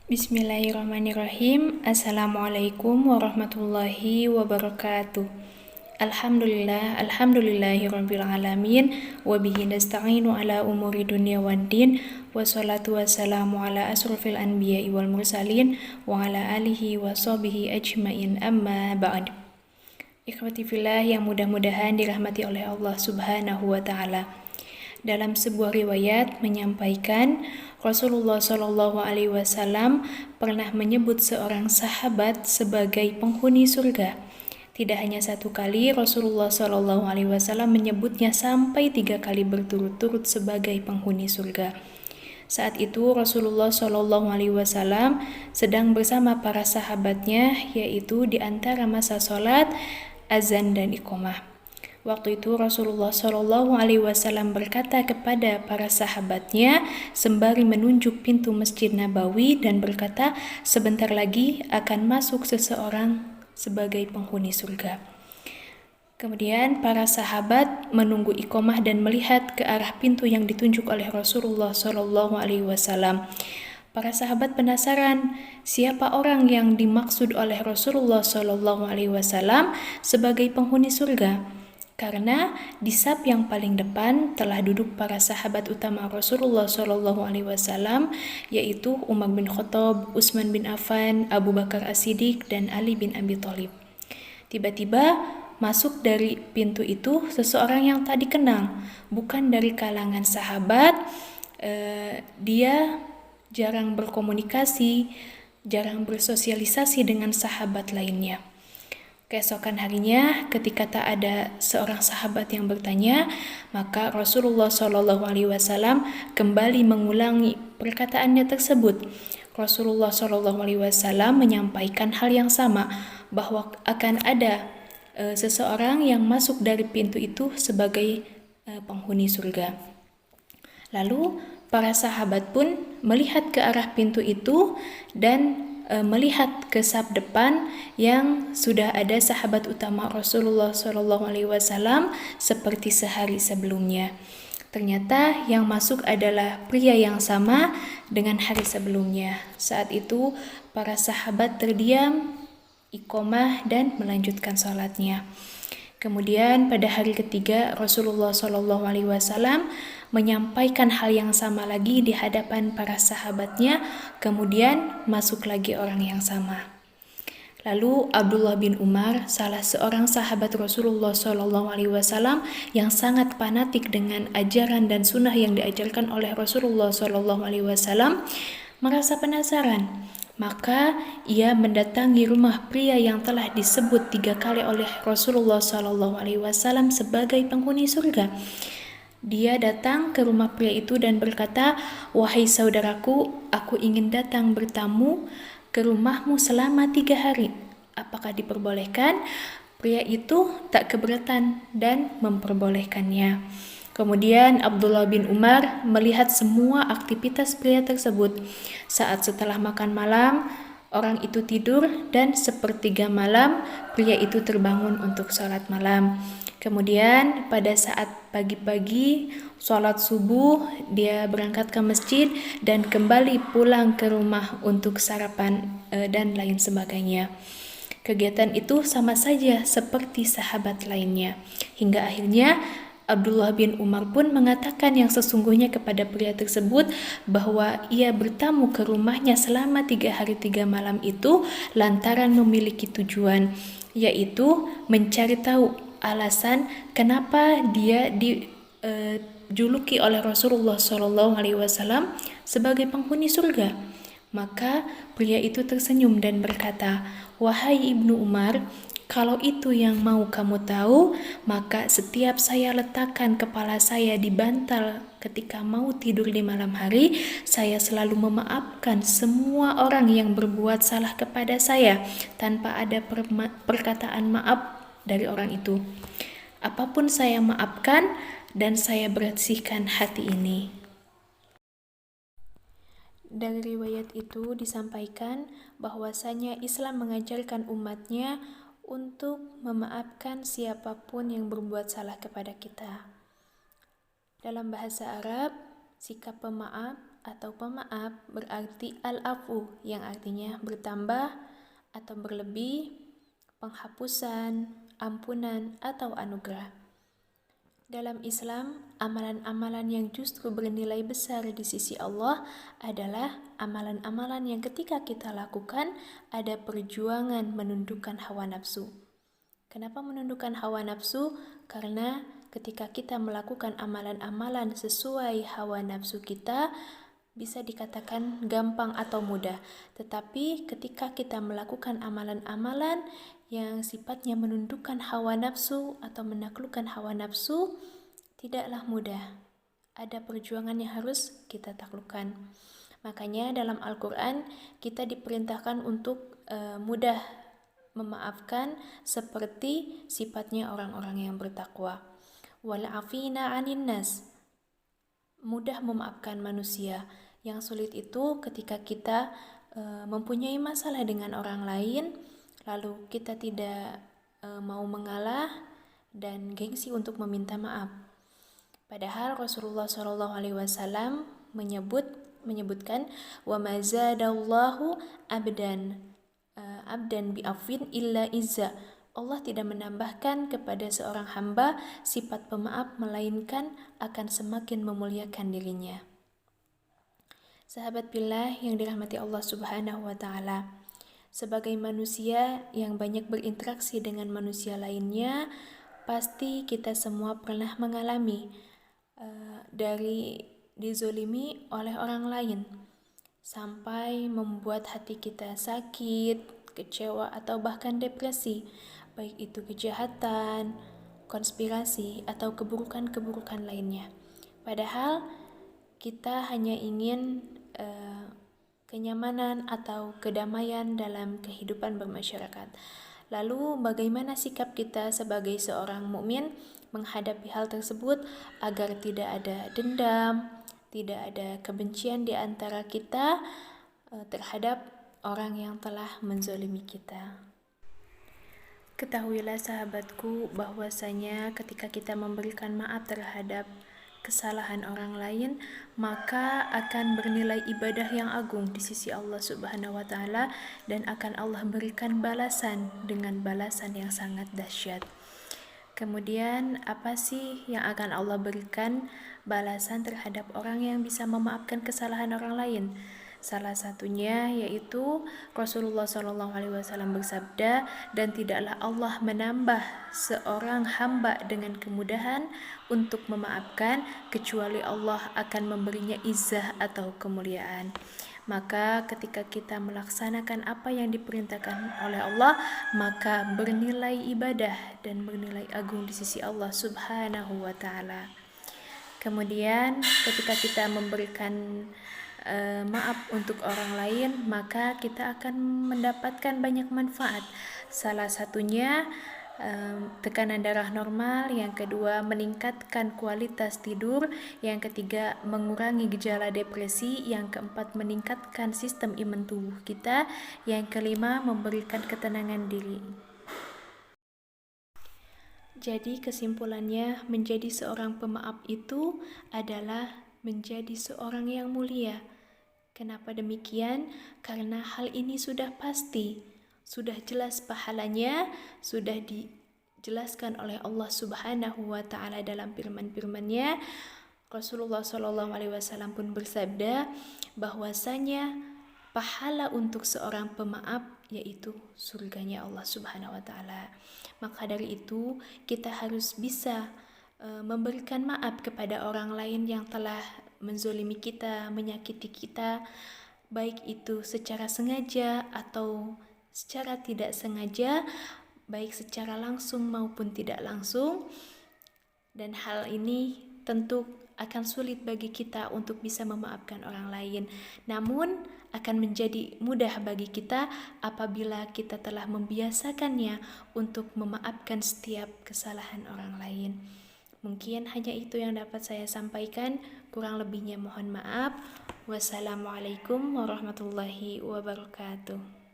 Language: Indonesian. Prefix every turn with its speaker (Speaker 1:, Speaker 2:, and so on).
Speaker 1: Bismillahirrahmanirrahim. Assalamualaikum warahmatullahi wabarakatuh. Alhamdulillahirabbil alamin wa bihi nasta'inu ala umuri dunya waddin wassalatu wassalamu ala asrofil anbiya'i wal mursalin wa ala alihi wa sahbihi ajmain amma ba'd. Ikhwati fillah yang mudah-mudahan dirahmati oleh Allah Subhanahu wa taala. Dalam sebuah riwayat menyampaikan Rasulullah Shallallahu Alaihi Wasallam pernah menyebut seorang sahabat sebagai penghuni surga. Tidak hanya satu kali, Rasulullah Shallallahu Alaihi Wasallam menyebutnya sampai 3 kali berturut-turut sebagai penghuni surga. Saat itu Rasulullah Shallallahu Alaihi Wasallam sedang bersama para sahabatnya, yaitu di antara masa sholat, azan dan iqomah. Waktu itu Rasulullah Shallallahu Alaihi Wasallam berkata kepada para sahabatnya sembari menunjuk pintu Masjid Nabawi dan berkata, sebentar lagi akan masuk seseorang sebagai penghuni surga. Kemudian para sahabat menunggu iqomah dan melihat ke arah pintu yang ditunjuk oleh Rasulullah Shallallahu Alaihi Wasallam. Para sahabat penasaran siapa orang yang dimaksud oleh Rasulullah Shallallahu Alaihi Wasallam sebagai penghuni surga. Karena di saf yang paling depan telah duduk para sahabat utama Rasulullah Shallallahu Alaihi Wasallam, yaitu Umar bin Khattab, Utsman bin Affan, Abu Bakar As-Siddiq, dan Ali bin Abi Thalib. Tiba-tiba masuk dari pintu itu seseorang yang tak dikenal, bukan dari kalangan sahabat. Dia jarang berkomunikasi, jarang bersosialisasi dengan sahabat lainnya. Keesokan harinya, ketika tak ada seorang sahabat yang bertanya, maka Rasulullah Shallallahu Alaihi Wasallam kembali mengulangi perkataannya tersebut. Rasulullah Shallallahu Alaihi Wasallam menyampaikan hal yang sama, bahwa akan ada seseorang yang masuk dari pintu itu sebagai penghuni surga. Lalu para sahabat pun melihat ke arah pintu itu dan melihat ke saf depan yang sudah ada sahabat utama Rasulullah Shallallahu Alaihi Wasallam seperti sehari sebelumnya. Ternyata yang masuk adalah pria yang sama dengan hari sebelumnya. Saat itu para sahabat terdiam, iqomah dan melanjutkan sholatnya. Kemudian pada hari ketiga Rasulullah Shallallahu Alaihi Wasallam menyampaikan hal yang sama lagi di hadapan para sahabatnya. Kemudian masuk lagi orang yang sama. Lalu Abdullah bin Umar, salah seorang sahabat Rasulullah Shallallahu Alaihi Wasallam yang sangat fanatik dengan ajaran dan sunnah yang diajarkan oleh Rasulullah Shallallahu Alaihi Wasallam, merasa penasaran. Maka ia mendatangi rumah pria yang telah disebut 3 kali oleh Rasulullah Shallallahu Alaihi Wasallam sebagai penghuni surga. Dia datang ke rumah pria itu dan berkata, "Wahai saudaraku, aku ingin datang bertamu ke rumahmu selama 3 hari. Apakah diperbolehkan?" Pria itu tak keberatan dan memperbolehkannya. Kemudian Abdullah bin Umar melihat semua aktivitas pria tersebut. Saat setelah makan malam, orang itu tidur dan sepertiga malam pria itu terbangun untuk sholat malam. Kemudian pada saat pagi-pagi sholat subuh, dia berangkat ke masjid dan kembali pulang ke rumah untuk sarapan dan lain sebagainya. Kegiatan itu sama saja seperti sahabat lainnya. Hingga akhirnya Abdullah bin Umar pun mengatakan yang sesungguhnya kepada pria tersebut bahwa ia bertamu ke rumahnya selama 3 hari 3 malam itu lantaran memiliki tujuan, yaitu mencari tahu alasan kenapa dia dijuluki oleh Rasulullah Shallallahu Alaihi Wasallam sebagai penghuni surga. Maka pria itu tersenyum dan berkata, "Wahai Ibnu Umar, kalau itu yang mau kamu tahu, maka setiap saya letakkan kepala saya di bantal ketika mau tidur di malam hari, saya selalu memaafkan semua orang yang berbuat salah kepada saya tanpa ada perkataan maaf dari orang itu. Apapun saya maafkan dan saya bersihkan hati ini." Dari riwayat itu disampaikan bahwasanya Islam mengajarkan umatnya untuk memaafkan siapapun yang berbuat salah kepada kita. Dalam bahasa Arab, sikap pemaaf atau pemaaf berarti al-afu yang artinya bertambah atau berlebih, penghapusan, ampunan, atau anugerah. Dalam Islam, amalan-amalan yang justru bernilai besar di sisi Allah adalah amalan-amalan yang ketika kita lakukan ada perjuangan menundukkan hawa nafsu. Kenapa menundukkan hawa nafsu? Karena ketika kita melakukan amalan-amalan sesuai hawa nafsu kita, bisa dikatakan gampang atau mudah. Tetapi ketika kita melakukan amalan-amalan yang sifatnya menundukkan hawa nafsu atau menaklukkan hawa nafsu, tidaklah mudah. Ada perjuangan yang harus kita taklukkan. Makanya dalam Al-Quran kita diperintahkan untuk mudah memaafkan seperti sifatnya orang-orang yang bertakwa. Wal'afina 'anin nas, mudah memaafkan manusia. Yang sulit itu ketika kita mempunyai masalah dengan orang lain, lalu kita tidak mau mengalah dan gengsi untuk meminta maaf. Padahal Rasulullah SAW menyebutkan wa ma zadallahu abdan bi'afwin illa izza. Allah tidak menambahkan kepada seorang hamba sifat pemaaf melainkan akan semakin memuliakan dirinya. Sahabat billah yang dirahmati Allah Subhanahu wa taala, sebagai manusia yang banyak berinteraksi dengan manusia lainnya, pasti kita semua pernah mengalami dari dizolimi oleh orang lain sampai membuat hati kita sakit, kecewa, atau bahkan depresi, baik itu kejahatan, konspirasi, atau keburukan-keburukan lainnya. Padahal kita hanya ingin kenyamanan atau kedamaian dalam kehidupan bermasyarakat. Lalu bagaimana sikap kita sebagai seorang mukmin menghadapi hal tersebut agar tidak ada dendam, tidak ada kebencian di antara kita terhadap orang yang telah menzolimi kita. Ketahuilah sahabatku bahwasanya ketika kita memberikan maaf terhadap kesalahan orang lain, maka akan bernilai ibadah yang agung di sisi Allah Subhanahu wa taala dan akan Allah berikan balasan dengan balasan yang sangat dahsyat. Kemudian apa sih yang akan Allah berikan balasan terhadap orang yang bisa memaafkan kesalahan orang lain? Salah satunya yaitu Rasulullah SAW bersabda, dan tidaklah Allah menambah seorang hamba dengan kemudahan untuk memaafkan kecuali Allah akan memberinya izzah atau kemuliaan. Maka ketika kita melaksanakan apa yang diperintahkan oleh Allah, maka bernilai ibadah dan bernilai agung di sisi Allah Subhanahu wa taala. Kemudian ketika kita memberikan maaf untuk orang lain, maka kita akan mendapatkan banyak manfaat. Salah satunya tekanan darah normal, yang kedua meningkatkan kualitas tidur, yang ketiga mengurangi gejala depresi, yang keempat meningkatkan sistem imun tubuh kita, yang kelima memberikan ketenangan diri. Jadi kesimpulannya, menjadi seorang pemaaf itu adalah menjadi seorang yang mulia. Kenapa demikian? Karena hal ini sudah pasti, sudah jelas pahalanya, sudah dijelaskan oleh Allah Subhanahu wa taala dalam firman-firman-Nya. Rasulullah SAW pun bersabda bahwasanya pahala untuk seorang pemaaf yaitu surganya Allah Subhanahu wa taala. Maka dari itu kita harus bisa memberikan maaf kepada orang lain yang telah menzolimi kita, menyakiti kita, baik itu secara sengaja atau secara tidak sengaja, baik secara langsung maupun tidak langsung. Dan hal ini tentu akan sulit bagi kita untuk bisa memaafkan orang lain. Namun akan menjadi mudah bagi kita apabila kita telah membiasakannya untuk memaafkan setiap kesalahan orang lain. Mungkin hanya itu yang dapat saya sampaikan, kurang lebihnya mohon maaf. Wassalamualaikum warahmatullahi wabarakatuh.